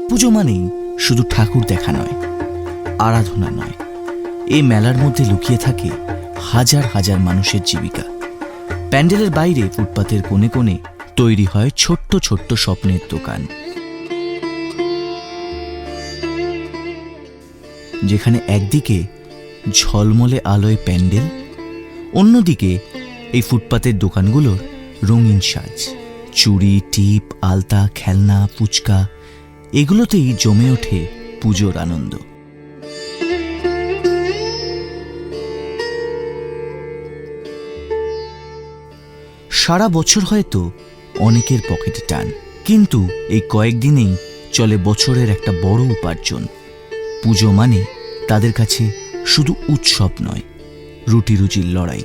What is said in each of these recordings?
পুজো মানেই শুধু ঠাকুর দেখা নয়, আরাধনা নয়, এই মেলার মধ্যে লুকিয়ে থাকে হাজার হাজার মানুষের জীবিকা। প্যান্ডেলের বাইরে ফুটপাতের কোণে কোণে তৈরি হয় ছোট্ট ছোট্ট স্বপ্নের দোকান, যেখানে একদিকে ঝলমলে আলোয় প্যান্ডেল, অন্যদিকে এই ফুটপাতের দোকানগুলোর রঙিন সাজ, চুড়ি, টিপ, আলতা, খেলনা, ফুচকা, এগুলোতেই জমে ওঠে পুজোর আনন্দ। সারা বছর হয়তো অনেকের পকেটে টান, কিন্তু এই কয়েকদিনেই চলে বছরের একটা বড় উপার্জন। পুজো মানে তাদের কাছে শুধু উৎসব নয়, রুটি রুজির লড়াই।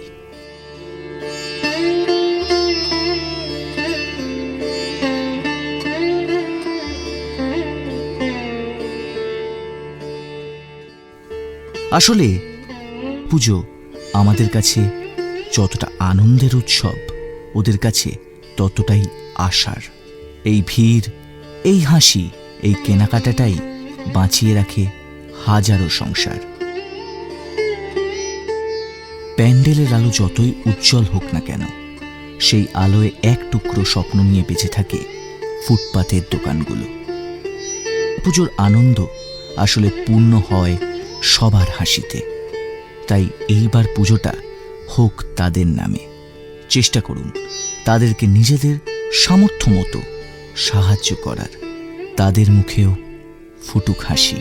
আসলে পুজো আমাদের কাছে যতটা আনন্দের উৎসব, ওদের কাছে ততটাই আশার। এই ভিড়, এই হাসি, এই কেনাকাটাটাই বাঁচিয়ে রাখে হাজারো সংসার। প্যান্ডেলের আলো যতই উজ্জ্বল হোক না কেন, সেই আলোয় এক টুকরো স্বপ্ন নিয়ে বেঁচে থাকে ফুটপাতের দোকানগুলো। পুজোর আনন্দ আসলে পূর্ণ হয় সবার হাসিতে। তাই এইবার পুজোটা হোক তাদের নামে। চেষ্টা করুন তাদেরকে নিজেদের সামর্থ্য মতো সাহায্য করার, তাদের মুখেও ফুটুক হাসি।